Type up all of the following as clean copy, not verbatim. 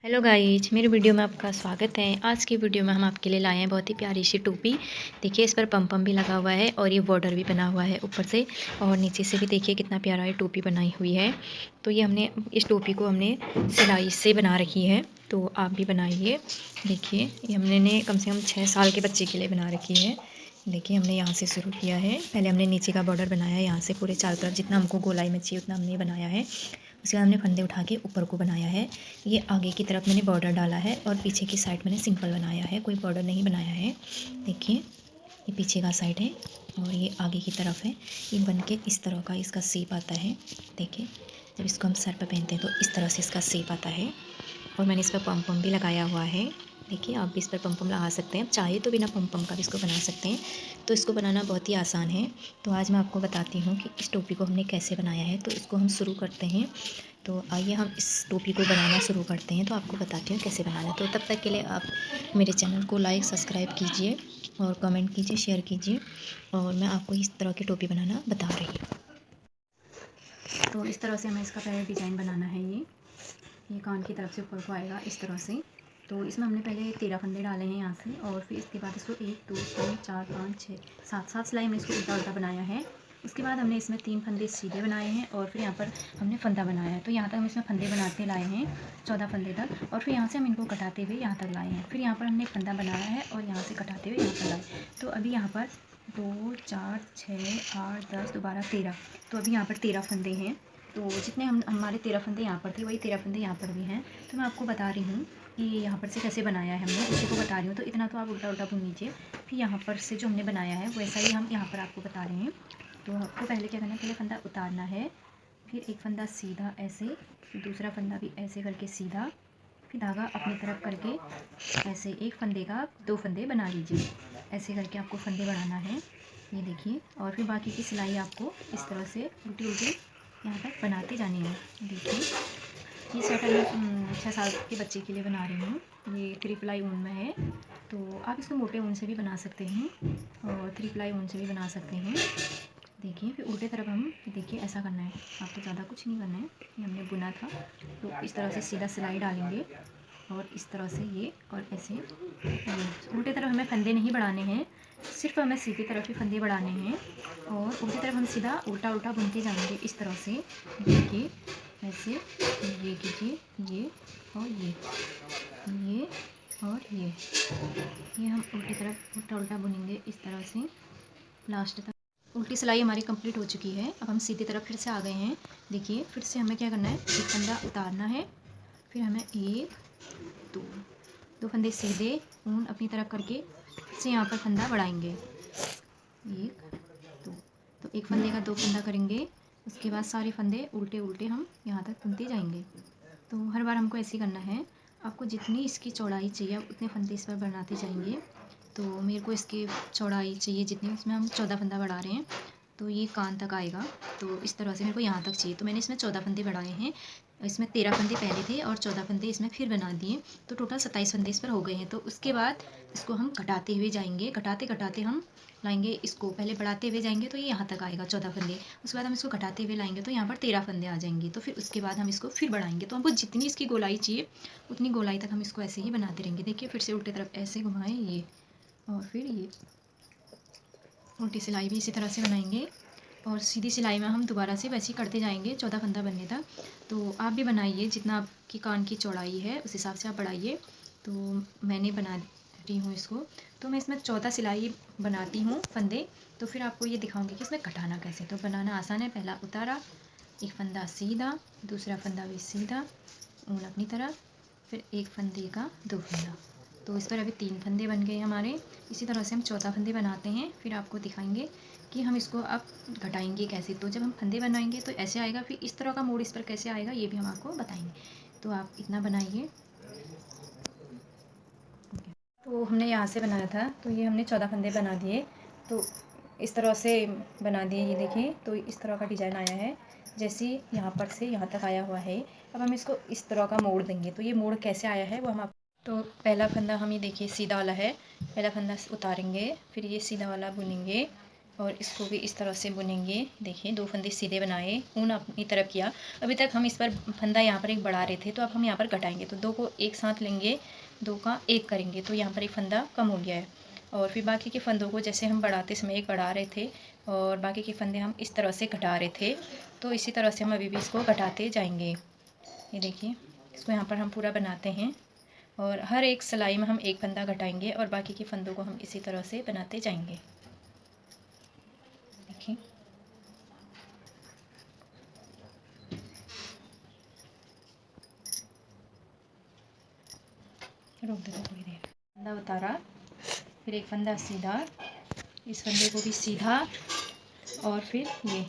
Hello guys, मेरे video में आपका स्वागत है। आज की वीडियो में हम आपके लिए लाए हैं बहुत ही प्यारी सी टोपी। देखिए, इस पर पम भी लगा हुआ है और ये बॉर्डर भी बना हुआ है ऊपर से, और नीचे से भी देखिए कितना प्यारा ये टोपी बनाई हुई है। तो ये हमने इस टोपी को हमने सिलाई से बना रखी है, तो आप भी बनाइए। देखिए, ये हमने कम से कम 6 साल के बच्चे के लिए बना रखी है। देखिए, हमने यहाँ से शुरू किया है। पहले हमने नीचे का बॉर्डर बनाया है, यहाँ से पूरे चारों तरफ जितना हमको गोलाई में चाहिए उतना हमने बनाया है। उसके बाद हमने फंदे उठा के ऊपर को बनाया है। ये आगे की तरफ मैंने बॉर्डर डाला है और पीछे की साइड मैंने सिंपल बनाया है, कोई बॉर्डर नहीं बनाया है। देखिए, ये पीछे का साइड है और ये आगे की तरफ है। ये बन के इस तरह का इसका शेप आता है। देखिए, जब इसको हम सर पर पहनते हैं तो इस तरह से इसका शेप आता है। और मैंने इस पर पम भी लगाया हुआ है। देखिए, आप भी इस पर पम लगा सकते हैं, चाहे तो बिना पम का भी इसको बना सकते हैं। तो इसको बनाना बहुत ही आसान है। तो आज मैं आपको बताती हूँ कि इस टोपी को हमने कैसे बनाया है। तो इसको हम शुरू करते हैं। तो आइए हम इस टोपी को बनाना शुरू करते हैं। तो आपको बताती हूँ कैसे बनाना है। तो तब तक के लिए आप मेरे चैनल को लाइक सब्सक्राइब कीजिए और कमेंट कीजिए, शेयर कीजिए। और मैं आपको इस तरह की टोपी बनाना बता रही हूँ। तो इस तरह से हमें इसका पहले डिज़ाइन बनाना है। ये कान की तरफ से ऊपर को आएगा इस तरह से। तो इसमें हमने पहले 13 फंदे डाले हैं यहाँ से, और फिर इसके बाद इसको 1 2 3 4 5 6 7 सिलाई हमने इसको उल्टा उल्टा बनाया है। उसके बाद हमने इसमें 3 फंदे सीधे बनाए हैं और फिर यहाँ पर हमने फंदा बनाया है। तो यहाँ तक हम इसमें फंदे बनाते लाए हैं 14 फंदे तक, और फिर यहाँ से हम इनको कटाते हुए यहाँ तक लाए हैं। फिर यहाँ पर हमने फंदा बनाया है और यहाँ से कटाते हुए यहाँ पर लाए। तो अभी यहाँ पर 2 4 6 8 10 दोबारा 13। तो अभी यहाँ पर 13 फंदे हैं। तो जितने हमारे 13 फंदे यहाँ पर थे वही 13 फंदे यहाँ पर भी हैं। तो मैं आपको बता रही हूँ कि यहाँ पर से कैसे बनाया है हमने, उसी को बता रही हूँ। तो इतना तो आप उल्टा उल्टा बुन लीजिए। फिर यहाँ पर से जो हमने बनाया है वैसा ही हम यहाँ पर आपको बता रहे हैं। तो आपको पहले क्या करना है, पहले फंदा उतारना है, फिर एक फंदा सीधा ऐसे, फिर दूसरा फंदा भी ऐसे करके सीधा, फिर धागा अपनी तरफ करके ऐसे एक फंदे का 2 फंदे बना लीजिए। ऐसे करके आपको फंदे बढ़ाना है, ये देखिए। और फिर बाकी की सिलाई आपको इस तरह से उल्टी उल्टी यहाँ तक बनाते जाने हैं। देखिए, ये स्वेटर मैं 6 साल के बच्चे के लिए बना रही हूँ। ये 3 प्लाई ऊन में है। तो आप इसको मोटे ऊन से भी बना सकते हैं और 3 प्लाई ऊन से भी बना सकते हैं। देखिए, फिर उल्टे तरफ हम देखिए ऐसा करना है, आपको ज़्यादा कुछ नहीं करना है। ये हमने बुना था, तो इस तरह से सीधा सिलाई डालेंगे और इस तरह से ये, और ऐसे उल्टे तरफ हमें फंदे नहीं बढ़ाने हैं, सिर्फ हमें सीधी तरफ ही फंदे बढ़ाने हैं। और उल्टी तरफ हम सीधा उल्टा उल्टा बुनते जाएंगे इस तरह से। देखिए, ऐसे ये कीजिए, ये और ये और ये हम उल्टी तरफ उल्टा उल्टा बुनेंगे इस तरह से लास्ट तक। उल्टी सिलाई हमारी कंप्लीट हो चुकी है। अब हम सीधी तरफ फिर से आ गए हैं। देखिए, फिर से हमें क्या करना है, एक फंदा उतारना है, फिर हमें 1 2 फंदे सीधे ऊन अपनी तरफ करके फिर से यहाँ पर फंदा बढ़ाएंगे, 1 2। तो एक फंदे का 2 फंदा करेंगे। उसके बाद सारे फंदे उल्टे उल्टे हम यहाँ तक बुनते जाएंगे। तो हर बार हमको ऐसे ही करना है। आपको जितनी इसकी चौड़ाई चाहिए आप उतने फंदे इस पर बनाते जाएंगे। तो मेरे को इसकी चौड़ाई चाहिए जितनी, उसमें हम 14 फंदा बढ़ा रहे हैं। तो ये कान तक आएगा। तो इस तरह से मेरे को यहाँ तक चाहिए। तो मैंने इसमें 14 फंदे बढ़ाए हैं। इसमें 13 फंदे पहले थे और 14 फंदे इसमें फिर बना दिए। तो टोटल 27 फंदे इस पर हो गए हैं। तो उसके बाद इसको हम घटाते हुए जाएंगे, घटाते घटाते हम लाएंगे इसको। पहले बढ़ाते हुए जाएंगे तो ये यहाँ तक आएगा 14 फंदे। उसके बाद हम इसको घटाते हुए लाएंगे तो यहाँ पर 13 फंदे आ जाएंगे। तो फिर उसके बाद हम इसको फिर बढ़ाएंगे। तो हमको जितनी इसकी गोलाई चाहिए उतनी गोलाई तक हम इसको ऐसे ही बनाते रहेंगे। देखिए, फिर से उल्टी तरफ ऐसे घुमाएं ये, और फिर ये उल्टी सिलाई भी इसी तरह से बनाएंगे। और सीधी सिलाई में हम दोबारा से वैसे ही करते जाएंगे 14 फंदा बनने तक। तो आप भी बनाइए, जितना आपकी कान की चौड़ाई है उस हिसाब से आप बढ़ाइए। तो मैंने बना रही हूँ इसको। तो मैं इसमें 14 सिलाई बनाती हूँ फंदे। तो फिर आपको ये दिखाऊंगी कि इसमें घटाना कैसे। तो बनाना आसान है। पहला उतारा, एक फंदा सीधा, दूसरा फंदा भी सीधा ऊन अपनी तरफ, फिर एक फंदे का 2 फंदा। तो इस पर अभी 3 फंदे बन गए हमारे। इसी तरह से हम 14 फंदे बनाते हैं। फिर आपको दिखाएंगे कि हम इसको अब घटाएंगे कैसे। तो जब हम फंदे बनाएंगे तो ऐसे आएगा, फिर इस तरह का मोड़ इस पर कैसे आएगा ये भी हम आपको बताएंगे। तो आप इतना बनाइए। तो हमने यहाँ से बनाया था, तो ये हमने 14 फंदे बना दिए। तो इस तरह से बना दिए, ये देखिए। तो इस तरह का डिज़ाइन आया है, जैसे यहाँ पर से यहाँ तक आया हुआ है। अब हम इसको इस तरह का मोड़ देंगे। तो ये मोड़ कैसे आया है वो हम आप, तो पहला फंदा हम ये देखिए सीधा वाला है, पहला फंदा उतारेंगे, फिर ये सीधा वाला बुनेंगे, और इसको भी इस तरह से बुनेंगे। देखिए 2 फंदे सीधे बनाए, ऊन अपनी तरफ किया। अभी तक हम इस पर फंदा यहाँ पर एक बढ़ा रहे थे, तो अब हम यहाँ पर घटाएंगे। तो 2 को एक साथ लेंगे, 2 का 1 करेंगे, तो यहाँ पर एक फंदा कम हो गया है। और फिर बाकी के फंदों को जैसे हम बढ़ाते समय एक बढ़ा रहे थे और बाकी के फंदे हम इस तरह से घटा रहे थे, तो इसी तरह से हम अभी भी इसको घटाते जाएंगे। ये देखिए, इसको यहाँ पर हम पूरा बनाते हैं और हर एक सिलाई में हम एक फंदा घटाएंगे और बाकी के फंदों को हम इसी तरह से बनाते जाएंगे। देखिए, रोक देते थोड़ी देर। फंदा उतारा, फिर एक फंदा सीधा, इस फंदे को भी सीधा और फिर ये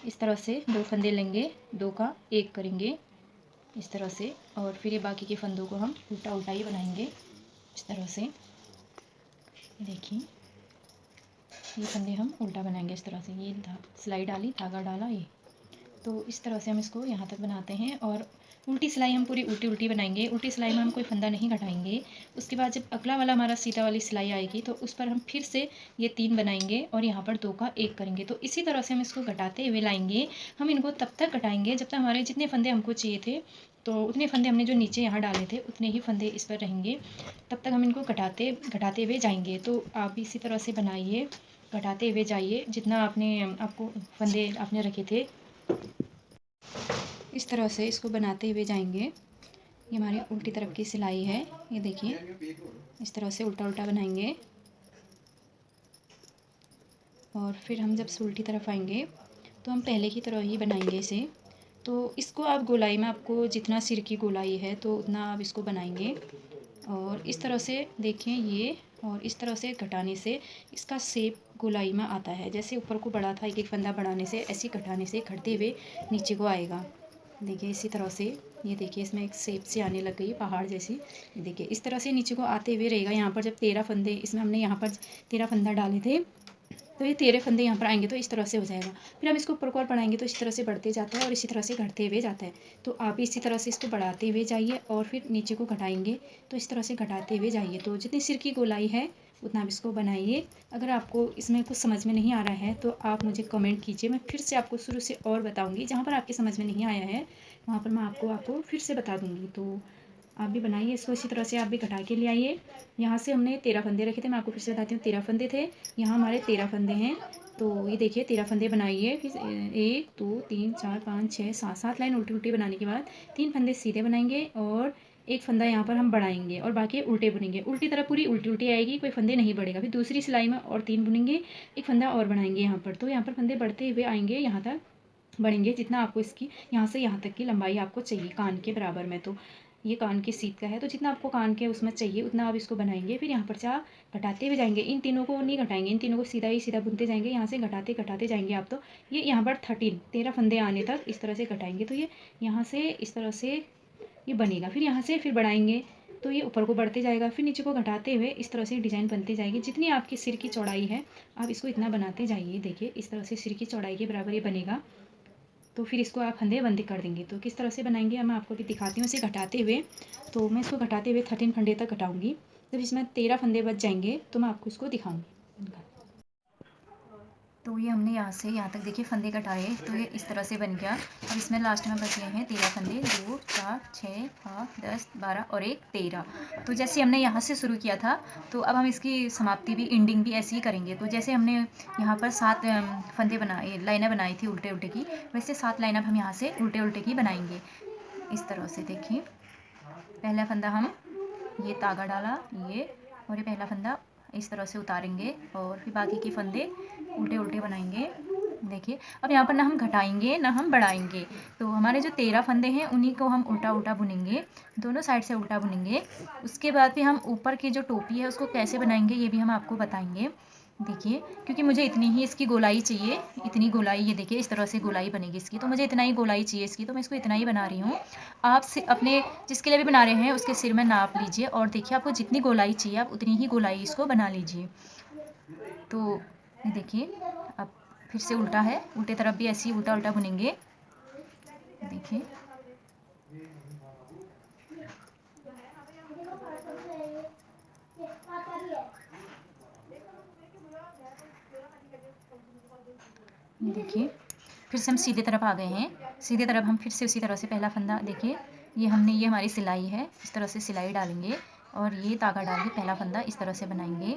इस तरह से 2 फंदे लेंगे, 2 का 1 करेंगे इस तरह से। और फिर ये बाकी के फंदों को हम उल्टा उल्टा ही बनाएंगे इस तरह से। देखिए, ये फंदे हम उल्टा बनाएंगे इस तरह से। ये सिलाई डाली, धागा डाला, ये तो इस तरह से हम इसको यहाँ तक बनाते हैं। और उल्टी सिलाई हम पूरी उल्टी उल्टी बनाएंगे। उल्टी सिलाई में हम कोई फंदा नहीं घटाएंगे। उसके बाद जब अगला वाला हमारा सीधा वाली सिलाई आएगी तो उस पर हम फिर से ये 3 बनाएंगे और यहाँ पर 2 का 1 करेंगे। तो इसी तरह से हम इसको घटाते हुए लाएंगे। हम इनको तब तक घटाएंगे जब तक हमारे जितने फंदे हमको चाहिए थे, तो उतने फंदे हमने जो नीचे यहाँ डाले थे उतने ही फंदे इस पर रहेंगे। तब तक हम इनको घटाते हुए जाएंगे। तो आप भी इसी तरह से बनाइए, घटाते हुए जाइए जितना आपको फंदे आपने रखे थे। इस तरह से इसको बनाते हुए जाएंगे। ये हमारी उल्टी तरफ की सिलाई है। ये देखिए, इस तरह से उल्टा उल्टा बनाएंगे और फिर हम जब उल्टी तरफ आएंगे तो हम पहले की तरह ही बनाएंगे इसे। तो इसको आप गोलाई में आपको जितना सिर की गोलाई है तो उतना आप इसको बनाएंगे। और इस तरह से देखें ये, और इस तरह से घटाने से इसका शेप गोलाई में आता है। जैसे ऊपर को बढ़ा था, एक एक फंदा बढ़ाने से, ऐसे घटाने से घटते हुए नीचे को आएगा। देखिए इसी तरह से, ये देखिए इसमें एक शेप से आने लग गई पहाड़ जैसी। देखिए इस तरह से नीचे को आते हुए रहेगा। यहाँ पर जब 13 फंदे, इसमें हमने यहाँ पर 13 फंदा डाले थे, तो ये 13 फंदे यहाँ पर आएंगे तो इस तरह से हो जाएगा। फिर हम इसको ऊपर को और बढ़ाएंगे तो इस तरह से बढ़ते जाता है और इसी तरह से घटते हुए जाता है। तो आप इसी तरह से इसको बढ़ाते हुए जाइए और फिर नीचे को घटाएंगे तो इस तरह से घटाते हुए जाइए। तो जितनी सिर की गोलाई है उतना आप इसको बनाइए। अगर आपको इसमें कुछ समझ में नहीं आ रहा है तो आप मुझे कमेंट कीजिए, मैं फिर से आपको शुरू से और बताऊँगी। जहाँ पर आपके समझ में नहीं आया है वहाँ पर मैं आपको फिर से बता दूँगी। तो आप भी बनाइए इसको इसी तरह से, आप भी घटा के ले आइए। यहाँ से हमने 13 फंदे रखे थे, मैं आपको फिर से बताती हूँ। 13 फंदे थे, यहाँ हमारे 13 फंदे हैं। तो ये देखिए 13 फंदे बनाइए। फिर 1 2 3 4 5 6 7 7 लाइन उल्टी उल्टी बनाने के बाद 3 फंदे सीधे बनाएंगे और एक फंदा यहाँ पर हम बढ़ाएंगे और बाकी उल्टे बुनेंगे। उल्टी तरफ पूरी उल्टी उल्टी आएगी, कोई फंदे नहीं बढ़ेगा। फिर दूसरी सिलाई में और 3 बुनेंगे, एक फंदा और बढ़ाएंगे यहाँ पर। तो यहाँ पर फंदे बढ़ते हुए आएंगे, यहाँ तक बढ़ेंगे जितना आपको इसकी यहाँ से यहाँ तक की लंबाई आपको चाहिए कान के बराबर में। तो ये कान की सीध का है, तो जितना आपको कान के उसमें चाहिए उतना आप इसको बनाएंगे। फिर यहाँ पर से आप घटाते हुए जाएंगे। इन तीनों को नहीं घटाएंगे, इन तीनों को सीधा ही सीधा बुनते जाएंगे। यहाँ से घटाते घटाते जाएंगे आप। तो ये यहाँ पर 13 फंदे आने तक इस तरह से घटाएंगे। तो ये यहाँ से इस तरह से ये बनेगा। फिर यहाँ से फिर बढ़ाएंगे तो ये ऊपर को बढ़ते जाएगा। फिर नीचे को घटाते हुए इस तरह से डिज़ाइन बनती जाएगी। जितनी आपकी सिर की चौड़ाई है आप इसको इतना बनाते जाइए। देखिए इस तरह से सिर की चौड़ाई के बराबर ये बनेगा। तो फिर इसको आप फंदे बंद कर देंगे। तो किस तरह से बनाएंगे मैं आपको भी दिखाती हूँ इसे घटाते हुए। तो मैं इसको घटाते हुए 13 फंदे तक घटाऊँगी। जब इसमें 13 फंदे बच जाएंगे तो मैं आपको इसको दिखाऊँगी। तो ये हमने यहाँ से यहाँ तक देखिए फंदे कटाए, तो ये इस तरह से बन गया। अब इसमें लास्ट में बचे हैं 13 फंदे, 2 4 6 8 10 12 और एक 13। तो जैसे हमने यहाँ से शुरू किया था तो अब हम इसकी समाप्ति भी, एंडिंग भी ऐसे ही करेंगे। तो जैसे हमने यहाँ पर 7 फंदे बनाए, लाइनें बनाई थी उल्टे उल्टे की, वैसे 7 लाइन अब हम यहाँ से उल्टे उल्टे की बनाएंगे इस तरह से। देखिए पहला फंदा हम ये तागा डाला, ये और ये पहला फंदा इस तरह से उतारेंगे और फिर बाकी के फंदे उल्टे उल्टे बनाएंगे। देखिए अब यहाँ पर ना हम घटाएंगे ना हम बढ़ाएंगे। तो हमारे जो 13 फंदे हैं उन्हीं को हम उल्टा उल्टा बुनेंगे, दोनों साइड से उल्टा बुनेंगे। उसके बाद फिर हम ऊपर की जो टोपी है उसको कैसे बनाएंगे ये भी हम आपको बताएंगे। देखिए क्योंकि मुझे इतनी ही इसकी गोलाई चाहिए, इतनी गोलाई, ये देखिए इस तरह से गोलाई बनेगी इसकी, तो मुझे इतना ही गोलाई चाहिए इसकी, तो मैं इसको इतना ही बना रही हूँ। आप अपने जिसके लिए भी बना रहे हैं उसके सिर में नाप लीजिए और देखिए आपको जितनी गोलाई चाहिए आप उतनी ही गोलाई इसको बना लीजिए। तो देखिए अब फिर से उल्टा है, उल्टे तरफ भी ऐसे ही उल्टा उल्टा बुनेंगे। देखिए ये देखिए फिर से हम सीधे तरफ आ गए हैं। सीधे तरफ हम फिर से उसी तरह से पहला फंदा देखिए, ये हमारी सिलाई है, इस तरह से सिलाई डालेंगे और ये धागा डाल के पहला फंदा इस तरह से बनाएंगे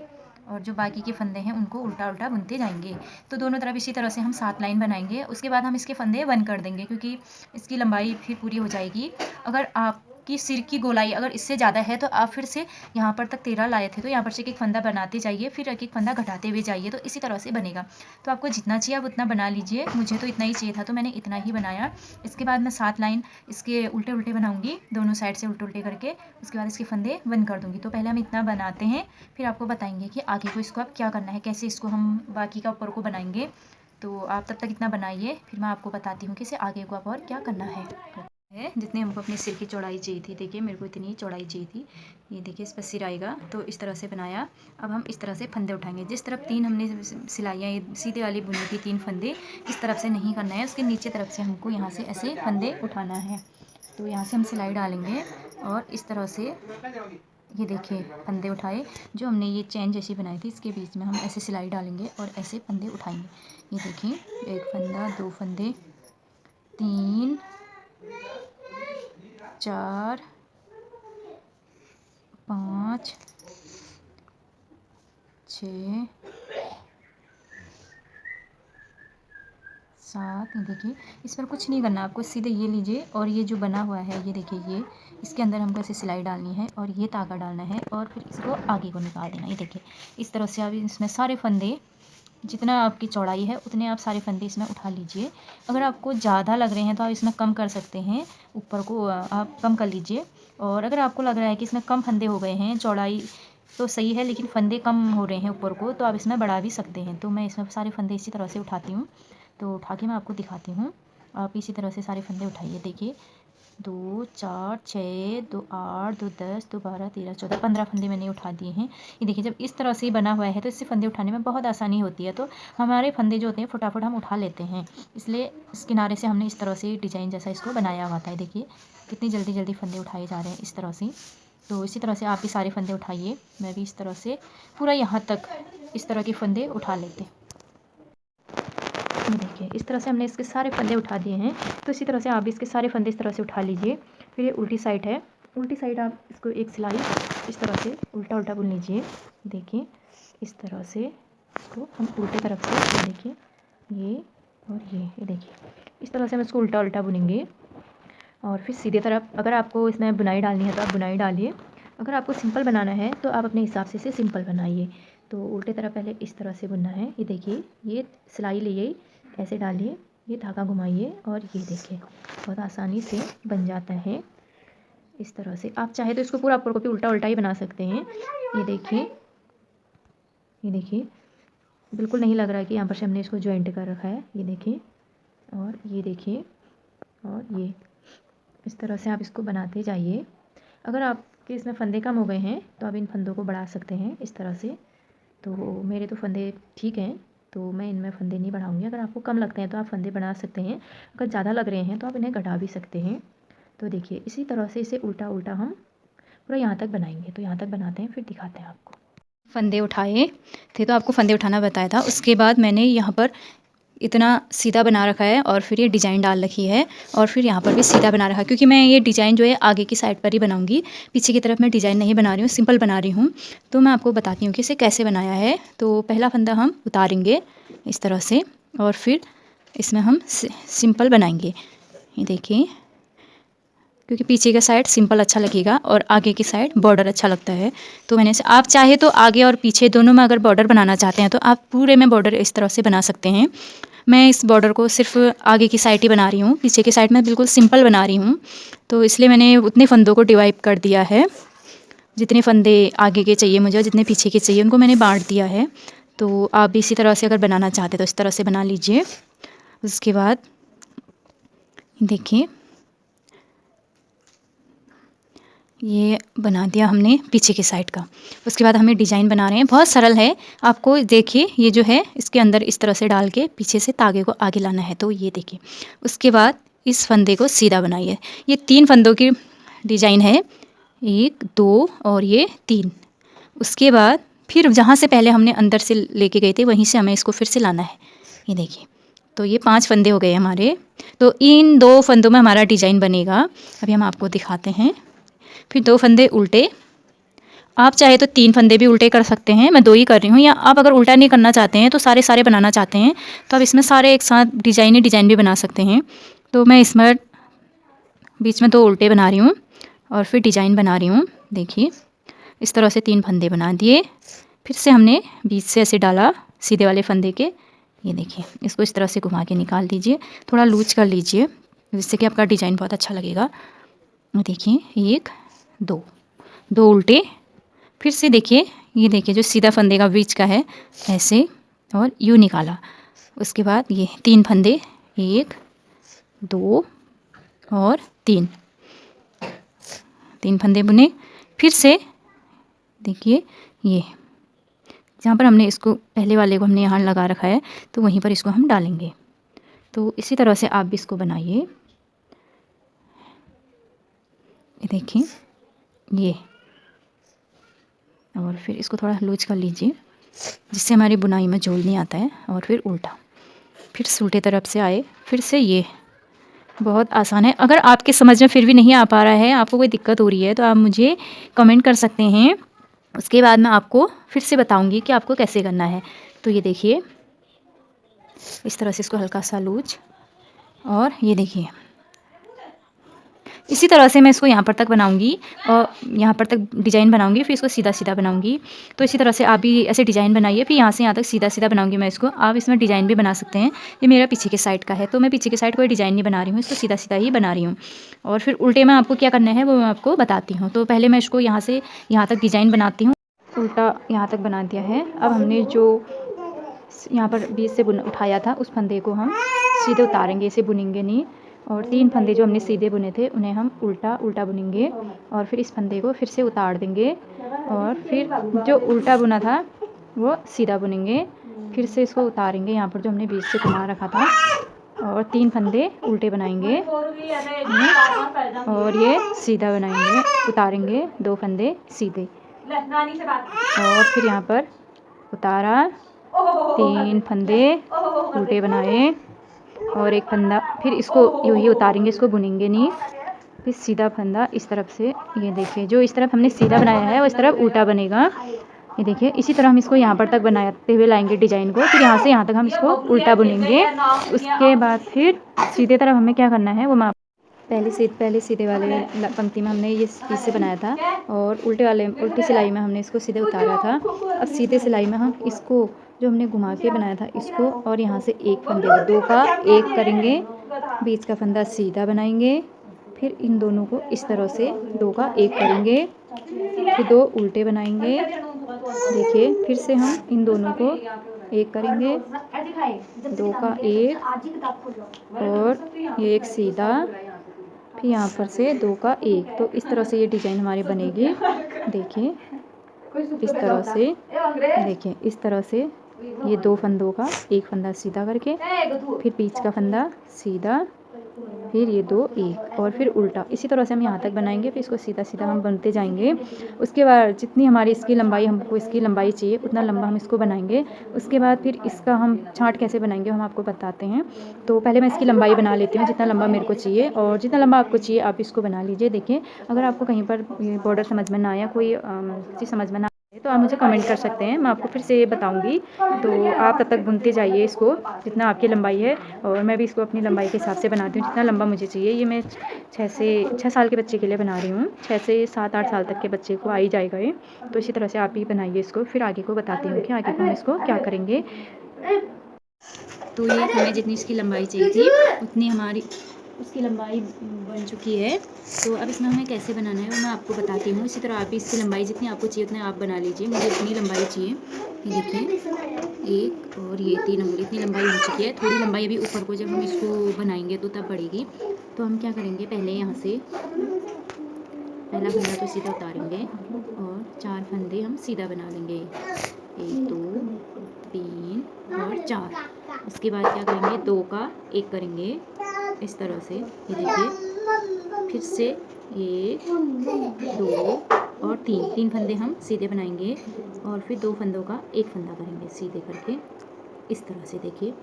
और जो बाकी के फंदे हैं उनको उल्टा उल्टा बुनते जाएंगे। तो दोनों तरफ इसी तरह से हम 7 लाइन बनाएंगे। उसके बाद हम इसके फंदे बंद कर देंगे क्योंकि इसकी लंबाई फिर पूरी हो जाएगी। अगर आपकी सिर की गोलाई अगर इससे ज़्यादा है तो आप फिर से यहाँ पर तक 13 लाए थे तो यहाँ पर से एक फंदा बनाते जाइए, फिर एक एक फंदा घटाते हुए जाइए, तो इसी तरह से बनेगा। तो आपको जितना चाहिए आप उतना बना लीजिए। मुझे तो इतना ही चाहिए था तो मैंने इतना ही बनाया। इसके बाद मैं 7 लाइन इसके उल्टे उल्टे बनाऊंगी, दोनों साइड से उल्टे उल्टे करके। उसके बाद इसके फंदे बंद कर दूंगी। तो पहले हम इतना बनाते हैं, फिर आपको बताएंगे कि आगे को इसको अब क्या करना है, कैसे इसको हम बाकी का ऊपर को बनाएंगे। तो आप तब तक इतना बनाइए, फिर मैं आपको बताती हूँ कि इसे आगे को आप और क्या करना है। जितने हमको अपने सिर की चौड़ाई चाहिए थी, देखिए मेरे को इतनी चौड़ाई चाहिए थी। ये देखिए इस पर सिर आएगा तो इस तरह से बनाया। अब हम इस तरह से फंदे उठाएंगे। जिस तरफ 3 हमने सिलाइयाँ सीधे वाली बुनी थी 3 फंदे, इस तरफ से नहीं करना है, उसके नीचे तरफ से हमको यहाँ से ऐसे फंदे उठाना है। तो यहाँ से हम सिलाई डालेंगे और इस तरह से ये देखिए फंदे उठाए। जो हमने ये चैन जैसी बनाई थी इसके बीच में हम ऐसे सिलाई डालेंगे और ऐसे फंदे उठाएंगे। ये देखिए 1 फंदा, 2 फंदे, 3, 4, 5, 6, 7। ये देखिए इस पर कुछ नहीं करना आपको, सीधे ये लीजिए और ये जो बना हुआ है ये देखिए, ये इसके अंदर हमको ऐसे सिलाई डालनी है और ये धागा डालना है और फिर इसको आगे को निकाल देना। ये देखिए इस तरह से आप इसमें सारे फंदे, जितना आपकी चौड़ाई है उतने आप सारे फंदे इसमें उठा लीजिए। अगर आपको ज़्यादा लग रहे हैं तो आप इसमें कम कर सकते हैं, ऊपर को आप कम कर लीजिए। और अगर आपको लग रहा है कि इसमें कम फंदे हो गए हैं, चौड़ाई तो सही है लेकिन फंदे कम हो रहे हैं ऊपर को, तो आप इसमें बढ़ा भी सकते हैं। तो मैं इसमें सारे फंदे इसी तरह से उठाती हूँ। तो उठा के मैं आपको दिखाती हूँ। आप इसी तरह से सारे फंदे उठाइए। देखिए 2, 4, 6, 2, 8, 2, 10, 2, 12, 13, 14, 15 फंदे मैंने उठा दिए हैं। ये देखिए जब इस तरह से बना हुआ है तो इससे फंदे उठाने में बहुत आसानी होती है। तो हमारे फंदे जो होते हैं फटाफट हम उठा लेते हैं, इसलिए इस किनारे से हमने इस तरह से डिजाइन जैसा इसको बनाया हुआ था। देखिए कितनी जल्दी जल्दी फंदे उठाए जा रहे हैं इस तरह से। तो इसी तरह से आप भी सारे फंदे उठाइए। मैं भी इस तरह से पूरा यहाँ तक इस तरह के फंदे उठा लेते हैं। ये देखिए इस तरह से हमने इसके सारे फंदे उठा दिए हैं। तो इसी तरह से आप भी इसके सारे फंदे इस तरह से उठा लीजिए। फिर ये उल्टी साइड है, उल्टी साइड आप इसको एक सिलाई इस तरह से उल्टा उल्टा बुन लीजिए। देखिए इस तरह से इसको हम उल्टे तरफ से, ये देखिए ये और ये देखिए इस तरह से हम इसको उल्टा उल्टा बुनेंगे। और फिर सीधे तरफ अगर आपको इसमें बुनाई डालनी है तो आप बुनाई डालिए, अगर आपको सिंपल बनाना है तो आप अपने हिसाब से इसे सिंपल बनाइए। तो उल्टे तरफ पहले इस तरह से बुनना है। ये देखिए ये सिलाई लिए ऐसे डालिए, ये धागा घुमाइए और ये देखिए बहुत आसानी से बन जाता है इस तरह से। आप चाहे तो इसको पूरा ऊपर को भी उल्टा उल्टा ही बना सकते हैं। ये देखिए बिल्कुल नहीं लग रहा है कि यहाँ पर से हमने इसको ज्वाइंट कर रखा है। ये देखिए और ये देखिए और ये इस तरह से आप इसको बनाते जाइए। अगर आपके इसमें फंदे कम हो गए हैं तो आप इन फंदों को बढ़ा सकते हैं इस तरह से। तो मेरे तो फंदे ठीक हैं तो मैं इनमें फंदे नहीं बढ़ाऊंगी। अगर आपको कम लगते हैं तो आप फंदे बढ़ा सकते हैं, अगर ज़्यादा लग रहे हैं तो आप इन्हें घटा भी सकते हैं। तो देखिए इसी तरह से इसे उल्टा उल्टा हम पूरा यहाँ तक बनाएंगे। तो यहाँ तक बनाते हैं फिर दिखाते हैं आपको। फंदे उठाए थे तो आपको फंदे उठाना बताया था। उसके बाद मैंने यहाँ पर इतना सीधा बना रखा है और फिर ये डिज़ाइन डाल रखी है और फिर यहाँ पर भी सीधा बना रखा है, क्योंकि मैं ये डिज़ाइन जो है आगे की साइड पर ही बनाऊंगी, पीछे की तरफ मैं डिज़ाइन नहीं बना रही हूँ, सिंपल बना रही हूँ। तो मैं आपको बताती हूँ कि इसे कैसे बनाया है। तो पहला फंदा हम उतारेंगे इस तरह से और फिर इसमें हम सिंपल बनाएंगे। ये देखिए क्योंकि पीछे का साइड सिंपल अच्छा लगेगा और आगे की साइड बॉर्डर अच्छा लगता है। तो मैंने आप चाहे तो आगे और पीछे दोनों में अगर बॉर्डर बनाना चाहते हैं तो आप पूरे में बॉर्डर इस तरह से बना सकते हैं। मैं इस बॉर्डर को सिर्फ आगे की साइड ही बना रही हूँ, पीछे की साइड में बिल्कुल सिंपल बना रही हूँ। तो इसलिए मैंने उतने फंदों को डिवाइड कर दिया है, जितने फंदे आगे के चाहिए मुझे और जितने पीछे के चाहिए उनको मैंने बांट दिया है। तो आप भी इसी तरह से अगर बनाना चाहते तो इस तरह से बना लीजिए। उसके बाद देखिए ये बना दिया हमने पीछे की साइड का। उसके बाद हमें डिज़ाइन बना रहे हैं, बहुत सरल है। आपको देखिए ये जो है इसके अंदर इस तरह से डाल के पीछे से धागे को आगे लाना है। तो ये देखिए उसके बाद इस फंदे को सीधा बनाइए। ये 3 फंदों की डिज़ाइन है, 1, 2 और ये 3। उसके बाद फिर जहाँ से पहले हमने अंदर से लेके गए थे वहीं से हमें इसको फिर से लाना है। ये देखिए तो ये 5 फंदे हो गए हमारे। तो इन 2 फंदों में हमारा डिज़ाइन बनेगा। अभी हम आपको दिखाते हैं। फिर 2 फंदे उल्टे, आप चाहे तो 3 फंदे भी उल्टे कर सकते हैं, मैं 2 ही कर रही हूँ। या आप अगर उल्टा नहीं करना चाहते हैं तो सारे बनाना चाहते हैं तो आप इसमें सारे एक साथ डिज़ाइन ही डिज़ाइन भी बना सकते हैं। तो मैं इसमें बीच में 2 उल्टे बना रही हूँ और फिर डिज़ाइन बना रही हूँ। देखिए इस तरह से 3 फंदे बना दिए। फिर से हमने बीच से ऐसे डाला सीधे वाले फंदे के। ये देखिए इसको इस तरह से घुमा के निकाल दीजिए, थोड़ा लूज कर लीजिए जिससे कि आपका डिज़ाइन बहुत अच्छा लगेगा। देखिए 1 2 उल्टे, फिर से देखिए ये देखिए जो सीधा फंदे का बीच का है ऐसे और यूँ निकाला। उसके बाद ये 3 फंदे 1 2 और 3 फंदे बुने। फिर से देखिए ये जहाँ पर हमने इसको पहले वाले को हमने यहाँ लगा रखा है तो वहीं पर इसको हम डालेंगे। तो इसी तरह से आप भी इसको बनाइए। ये देखिए ये, और फिर इसको थोड़ा लूज कर लीजिए जिससे हमारी बुनाई में झोल नहीं आता है। और फिर उल्टा, फिर से उल्टे तरफ से आए, फिर से ये। बहुत आसान है। अगर आपके समझ में फिर भी नहीं आ पा रहा है, आपको कोई दिक्कत हो रही है तो आप मुझे कमेंट कर सकते हैं। उसके बाद मैं आपको फिर से बताऊंगी कि आपको कैसे करना है। तो ये देखिए इस तरह से इसको हल्का सा लूज, और ये देखिए इसी तरह से मैं इसको यहाँ पर तक बनाऊंगी और यहाँ पर तक डिज़ाइन बनाऊंगी, फिर इसको सीधा सीधा बनाऊंगी। तो इसी तरह से आप भी ऐसे डिज़ाइन बनाइए। फिर यहाँ से यहाँ तक सीधा सीधा बनाऊंगी मैं इसको। आप इसमें डिज़ाइन भी बना सकते हैं। ये मेरा पीछे के साइड का है तो मैं पीछे के साइड कोई डिज़ाइन नहीं बना रही हूँ, इसको सीधा सीधा ही बना रही हूँ। और फिर उल्टे में आपको क्या करना है वो मैं आपको बताती हूँ। तो पहले मैं इसको यहाँ से यहाँ तक डिज़ाइन बनाती हूँ। उल्टा यहाँ तक बना दिया है। अब हमने जो यहाँ पर बीच से उठाया था उस फंदे को हम सीधे उतारेंगे, इसे बुनेंगे नहीं। और 3 फंदे जो हमने सीधे बुने थे उन्हें हम उल्टा उल्टा बुनेंगे और फिर इस फंदे को फिर से उतार देंगे और फिर जो उल्टा बुना था वो सीधा बुनेंगे। फिर से इसको उतारेंगे यहाँ पर जो हमने बीच से घुमा रखा था और 3 फंदे उल्टे बनाएंगे और ये सीधा बनाएंगे, उतारेंगे 2 फंदे सीधे और फिर यहाँ पर उतारा, 3 फंदे उल्टे बनाए और 1 फंदा, फिर इसको यूँ ही उतारेंगे, इसको बुनेंगे नहीं। फिर सीधा फंदा इस तरफ से, ये देखिए जो इस तरफ हमने सीधा बनाया है वो इस तरफ उल्टा बनेगा। ये देखिए इसी तरह हम इसको यहाँ पर तक बनाते हुए लाएंगे डिज़ाइन को। फिर यहाँ से यहाँ तक हम इसको उल्टा बुनेंगे। उसके बाद फिर सीधे तरफ हमें क्या करना है वो मैं पहले सीधे वाले पंक्ति में हमने ये पीस से बनाया था और उल्टी सिलाई में हमने इसको सीधे उतारा था। अब सीधे सिलाई में हम इसको जो हमने घुमा के बनाया था इसको और यहाँ से 1 फंदे को 2 का 1 करेंगे, बीच का फंदा सीधा बनाएंगे, फिर इन दोनों को इस तरह से 2 का 1 करेंगे, फिर 2 उल्टे बनाएंगे। देखिए फिर से हम इन दोनों को 1 करेंगे, 2 का 1 और ये 1 सीधा, फिर यहाँ पर से 2 का 1। तो इस तरह से ये डिज़ाइन हमारी बनेगी। देखिए इस तरह से, देखिए इस तरह से ये 2 फंदों का 1 फंदा सीधा करके, फिर बीच का फंदा सीधा, फिर ये 2 1 और फिर उल्टा। इसी तरह से हम यहाँ तक बनाएंगे। फिर इसको सीधा सीधा हम बनते जाएंगे। उसके बाद जितनी हमारी इसकी लंबाई, हमको इसकी लंबाई चाहिए उतना लंबा हम इसको बनाएंगे। उसके बाद फिर इसका हम छांट कैसे बनाएंगे हम आपको बताते हैं। तो पहले मैं इसकी लंबाई बना लेती हूँ जितना लंबा मेरे को चाहिए, और जितना लंबा आपको चाहिए आप इसको बना लीजिए। देखिए अगर आपको कहीं पर बॉर्डर समझ में ना आया, कोई चीज़ समझ में ना आए तो आप मुझे कमेंट कर सकते हैं, मैं आपको फिर से बताऊंगी। तो आप तब तक बुनते जाइए इसको जितना आपकी लंबाई है, और मैं भी इसको अपनी लंबाई के हिसाब से बनाती हूँ जितना लंबा मुझे चाहिए। ये मैं 6 साल के बच्चे के लिए बना रही हूँ, 6 से 7-8 साल तक के बच्चे को आ ही जाएगा ये। तो इसी तरह से आप भी बनाइए इसको। फिर आगे को बताती हूँ कि आगे को हम इसको क्या करेंगे। तो ये हमें जितनी इसकी लंबाई चाहिए थी उतनी हमारी उसकी लंबाई बन चुकी है। तो अब इसमें हमें कैसे बनाना है वो मैं आपको बताती हूँ। इसी तरह आप भी इसकी लंबाई जितनी आपको चाहिए उतनी आप बना लीजिए। मुझे इतनी लंबाई चाहिए, ये देखिए 1 और ये 3 अंगुल इतनी लंबाई हो चुकी है। थोड़ी लंबाई अभी ऊपर को जब हम इसको बनाएंगे तो तब बढ़ेगी। तो हम क्या करेंगे, पहले यहाँ से पहला फंदा तो सीधा उतारेंगे और 4 फंदे हम सीधा बना लेंगे, 1 2 3 और 4। उसके बाद क्या करेंगे, 2 का 1 करेंगे इस तरह से। ये देखिए फिर से 1 2 और 3 फंदे हम सीधे बनाएंगे और फिर 2 फंदों का 1 फंदा करेंगे सीधे करके इस तरह से। देखिए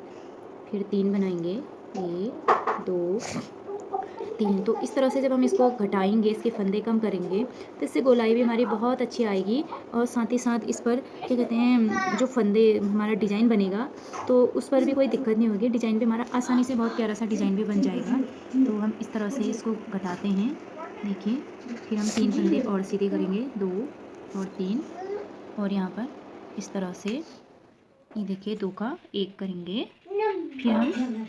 फिर 3 बनाएंगे, 1 2 3। तो इस तरह से जब हम इसको घटाएंगे, इसके फंदे कम करेंगे, तो इससे गोलाई भी हमारी बहुत अच्छी आएगी। और साथ ही साथ इस पर क्या कहते हैं, जो फंदे हमारा डिज़ाइन बनेगा तो उस पर भी कोई दिक्कत नहीं होगी, डिज़ाइन भी हमारा आसानी से बहुत प्यारा सा डिज़ाइन भी बन जाएगा। तो हम इस तरह से इसको घटाते हैं, देखिए। फिर हम 3 फंदे और सीधे करेंगे, 2 और 3, और यहाँ पर इस तरह से ये देखिए 2 का 1 करेंगे। फिर हम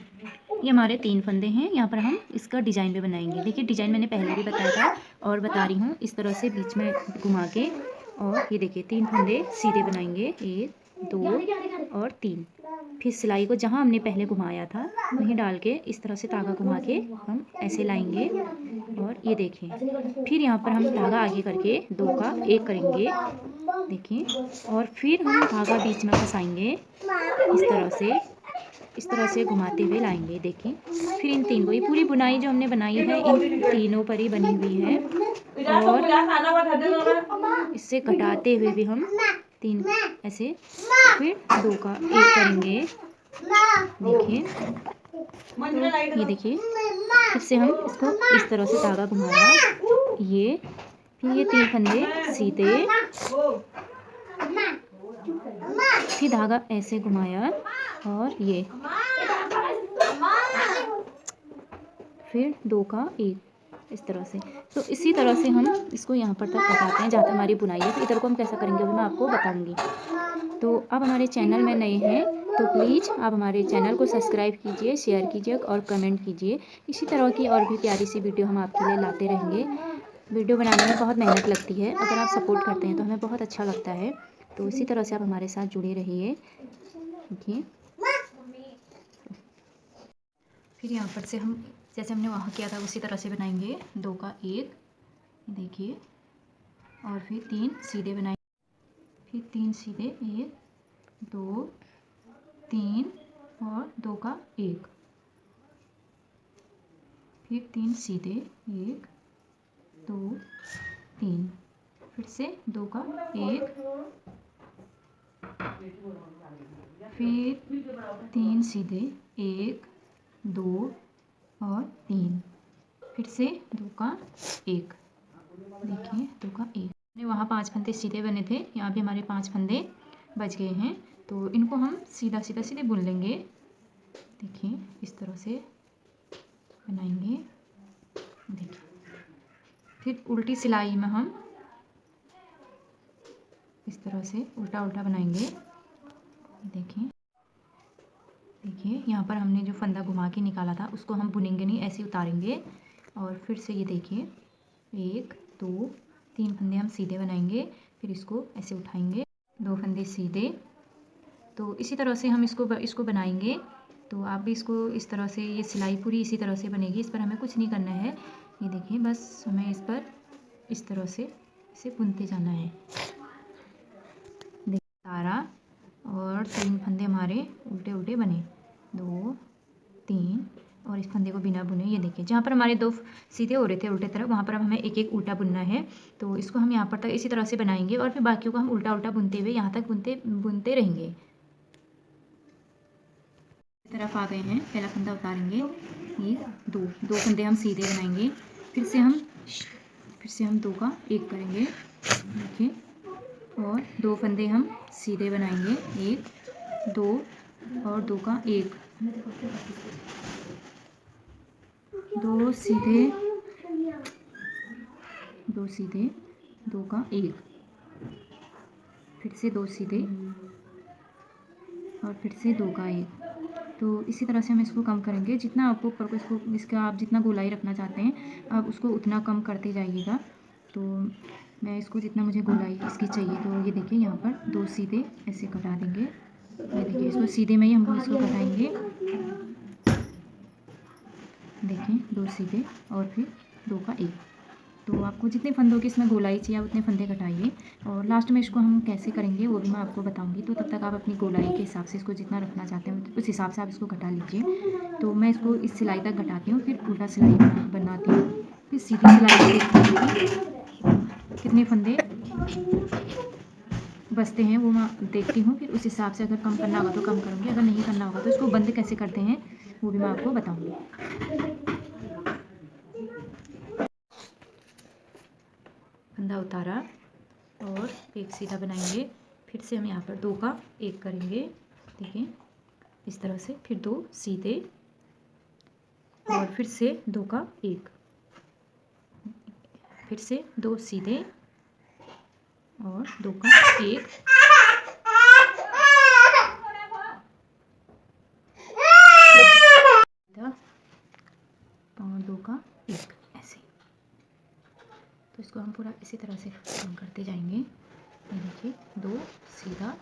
ये हमारे 3 फंदे हैं, यहाँ पर हम इसका डिज़ाइन भी बनाएंगे। देखिए डिज़ाइन मैंने पहले भी बताया था और बता रही हूँ, इस तरह से बीच में घुमा के, और ये देखिए 3 फंदे सीधे बनाएंगे, 1 2 और 3। फिर सिलाई को जहाँ हमने पहले घुमाया था वहीं डाल के इस तरह से धागा घुमा के हम ऐसे लाएंगे, और ये देखें। फिर यहाँ पर हम धागा आगे करके 2 का 1 करेंगे, देखिए। और फिर हम धागा बीच में फंसाएंगे, इस तरह से घुमाते हुए लाएंगे, देखिए। फिर इन 3 को, ये पूरी बुनाई जो हमने बनाई है इन तीनों पर ही बनी हुई है। और इससे घटाते हुए भी हम 3 ऐसे, फिर 2 का 1 करेंगे, देखिए। ये देखिए, फिर से हम इसको इस तरह से धागा घुमाया, ये। फिर ये 3 फंदे सीधे, फिर धागा ऐसे घुमाया, और ये फिर 2 का 1 इस तरह से। तो इसी तरह से हम इसको यहाँ पर तक बताते हैं जहाँ तक हमारी बुनाई है। फिर इधर को हम कैसा करेंगे वो मैं आपको बताऊंगी। तो अब हमारे चैनल में नए हैं तो प्लीज़ आप हमारे चैनल को सब्सक्राइब कीजिए, शेयर कीजिए और कमेंट कीजिए। इसी तरह की और भी प्यारी सी वीडियो हम आपके लिए लाते रहेंगे। वीडियो बनाने में बहुत मेहनत लगती है, अगर आप सपोर्ट करते हैं तो हमें बहुत अच्छा लगता है। तो इसी तरह से आप हमारे साथ जुड़े रहिए, देखिए। फिर यहाँ पर से हम जैसे हमने वहाँ किया था उसी तरह से बनाएंगे, 2 का 1, देखिए। और फिर 3 सीधे बनाएंगे, फिर 3 सीधे, 1 2 3 और 2 का 1, फिर 3 सीधे, 1 2 3, फिर से 2 का 1, फिर 3 सीधे, 1 2 और 3, फिर से 2 का 1, देखिए 2 का 1। वहाँ 5 फंदे सीधे बने थे, यहाँ भी हमारे 5 फंदे बच गए हैं। तो इनको हम सीधा सीधा सीधे बुन लेंगे, देखिए इस तरह से बनाएंगे, देखिए। फिर उल्टी सिलाई में हम इस तरह से उल्टा उल्टा बनाएंगे, देखिए। देखिए यहाँ पर हमने जो फंदा घुमा के निकाला था उसको हम बुनेंगे नहीं, ऐसे उतारेंगे। और फिर से ये देखिए 1 2 3 फंदे हम सीधे बनाएंगे, फिर इसको ऐसे उठाएंगे, 2 फंदे सीधे। तो इसी तरह से हम इसको बनाएंगे। तो आप भी इसको इस तरह से, ये सिलाई पूरी इसी तरह से बनेगी, इस पर हमें कुछ नहीं करना है। ये देखिए बस हमें इस पर इस तरह से इसे बुनते जाना है, देखिए तारा। और 3 फंदे हमारे उल्टे उल्टे बने, 2 3, और इस फंदे को बिना बुने, ये देखिए जहाँ पर हमारे 2 सीधे हो रहे थे उल्टे तरफ, वहाँ पर अब हमें एक एक उल्टा बुनना है। तो इसको हम यहाँ पर तक इसी तरह से बनाएंगे, और फिर बाकियों को हम उल्टा उल्टा बुनते हुए यहाँ तक बुनते रहेंगे। तरफ आ गए हैं, पहला फंदा उतारेंगे, 1 2 फंदे हम सीधे बनाएंगे, फिर से हम 2 का 1 करेंगे, देखिए। और 2 फंदे हम सीधे बनाएंगे, 1 2 और 2 का 1, 2 सीधे 2 का 1, फिर से 2 सीधे और फिर से 2 का 1। तो इसी तरह से हम इसको कम करेंगे, जितना आपको ऊपर को इसका आप जितना गोलाई रखना चाहते हैं आप उसको उतना कम करते जाइएगा। तो मैं इसको जितना मुझे गोलाई इसकी चाहिए, तो ये देखिए यहाँ पर 2 सीधे ऐसे कटा देंगे, ये देखिए इसको सीधे में ही हम इसको कटाएंगे, देखिए 2 सीधे और फिर 2 का 1। तो आपको जितने फंदों की इसमें गोलाई चाहिए आप उतने फंदे कटाइए, और लास्ट में इसको हम कैसे करेंगे वो भी मैं आपको बताऊंगी। तो तब तक आप अपनी गोलाई के हिसाब से इसको जितना रखना चाहते हैं उस हिसाब से आप इसको कटा लीजिए। तो मैं इसको इस सिलाई तक घटाती हूँ, फिर उल्टा सिलाई बनाती हूँ, फिर सीधी सिलाई देखती हूँ कितने फंदे बचते हैं वो मैं देखती हूँ, फिर उस हिसाब से अगर कम करना होगा तो कम करूँगी, अगर नहीं करना होगा तो इसको बंद कैसे करते हैं वो भी मैं आपको बताऊँगी। फंदा उतारा और एक सीधा बनाएंगे, फिर से हम यहाँ पर 2 का 1 करेंगे, देखिए इस तरह से, फिर 2 सीधे और फिर से 2 का 1, फिर से 2 सीधे और 2 का 1 और 2 का 1 ऐसे। तो इसको हम पूरा इसी तरह से काम करते जाएंगे। ये देखिए 2 सीधा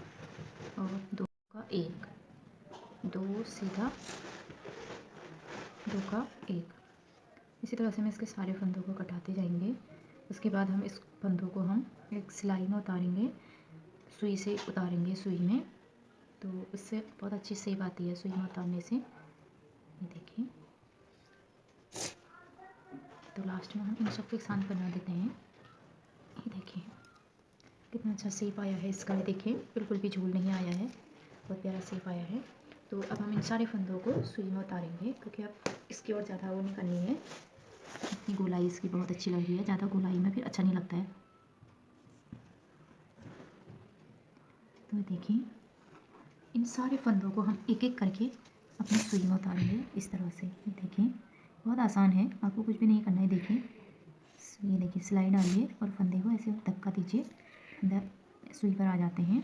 और 2 का 1, 2 सीधा 2 का 1, इसी तरह से हम इसके सारे फंदों को कटाते जाएंगे। उसके बाद हम इस फंदों को हम एक सिलाई में उतारेंगे, सुई से उतारेंगे सुई में, तो इससे बहुत अच्छी सेप आती है सुई में उतारने से। ये देखिए, तो लास्ट में हम इन सबको एक साथ बना देते हैं। ये देखिए कितना अच्छा सेप आया है इसका, देखिए बिल्कुल भी झूल नहीं आया है, बहुत प्यारा सेप आया है। तो अब हम इन सारे फंदों को सुई में उतारेंगे, क्योंकि अब इसकी और ज़्यादा वो नहीं करनी है। इतनी गोलाई इसकी बहुत अच्छी लग रही है, ज़्यादा गोलाई में फिर अच्छा नहीं लगता है। तो देखिए इन सारे फंदों को हम एक एक करके अपनी सुई में उतारेंगे इस तरह से। ये देखिए बहुत आसान है, आपको कुछ भी नहीं करना है। देखिए ये देखिए सिलाई डालिए और फंदे को ऐसे धक्का दीजिए, अंदर सुई पर आ जाते हैं।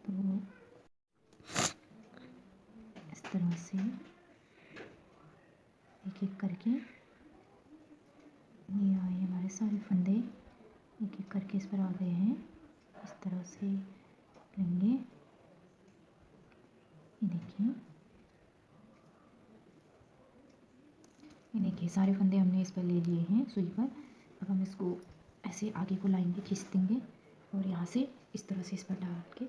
तो इस तरह से एक एक करके ये आए हमारे सारे फंदे, एक एक करके इस पर आ गए हैं। इस तरह से लेंगे, ये देखिए सारे फंदे हमने इस पर ले लिए हैं सुई पर। अब हम इसको ऐसे आगे को लाएंगे, खींच देंगे और यहाँ से इस तरह से इस पर डाल के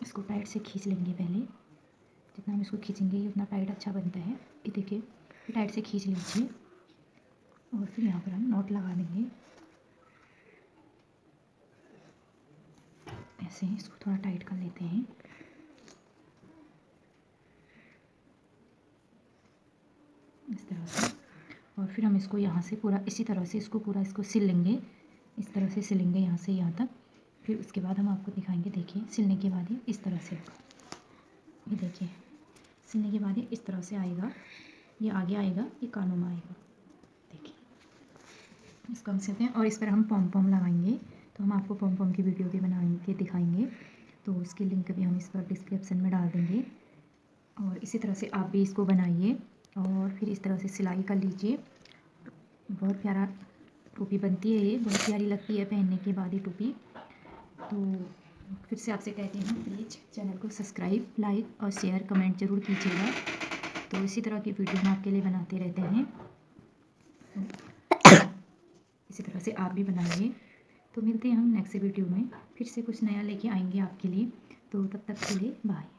इसको टाइट से खींच लेंगे। पहले जितना हम इसको खींचेंगे उतना टाइट अच्छा बनता है। ये देखिए टाइट से खींच लीजिए और फिर यहाँ पर हम नॉट लगा देंगे ऐसे। इसको थोड़ा टाइट कर लेते हैं इस तरह से, और फिर हम इसको यहाँ से पूरा इसी तरह से इसको पूरा इसको सिल लेंगे, इस तरह से सिलेंगे यहाँ से यहाँ तक। फिर उसके बाद हम आपको दिखाएंगे, देखिए सिलने के बाद ये इस तरह से, ये देखिए सिलने के बाद ये इस तरह से आएगा, ये आगे आएगा, ये कानों में आएगा। देखिए इसको हम सिलते हैं और इस पर हम पॉम पॉम लगाएंगे। तो हम आपको पॉम पॉम की वीडियो भी बनाएंगे, दिखाएंगे, तो उसकी लिंक भी हम इस पर डिस्क्रिप्शन में डाल देंगे। और इसी तरह से आप भी इसको बनाइए और फिर इस तरह से सिलाई कर लीजिए। बहुत प्यारा टोपी बनती है, ये बहुत प्यारी लगती है पहनने के बाद ये टोपी। तो फिर से आपसे कहती हूँ प्लीज़ चैनल को सब्सक्राइब, लाइक और शेयर, कमेंट ज़रूर कीजिएगा। तो इसी तरह की वीडियो हम आपके लिए बनाते रहते हैं, इसी तरह से आप भी बनाइए। तो मिलते हैं हम नेक्स्ट वीडियो में, फिर से कुछ नया लेके आएंगे आपके लिए। तो तब तक के लिए बाय।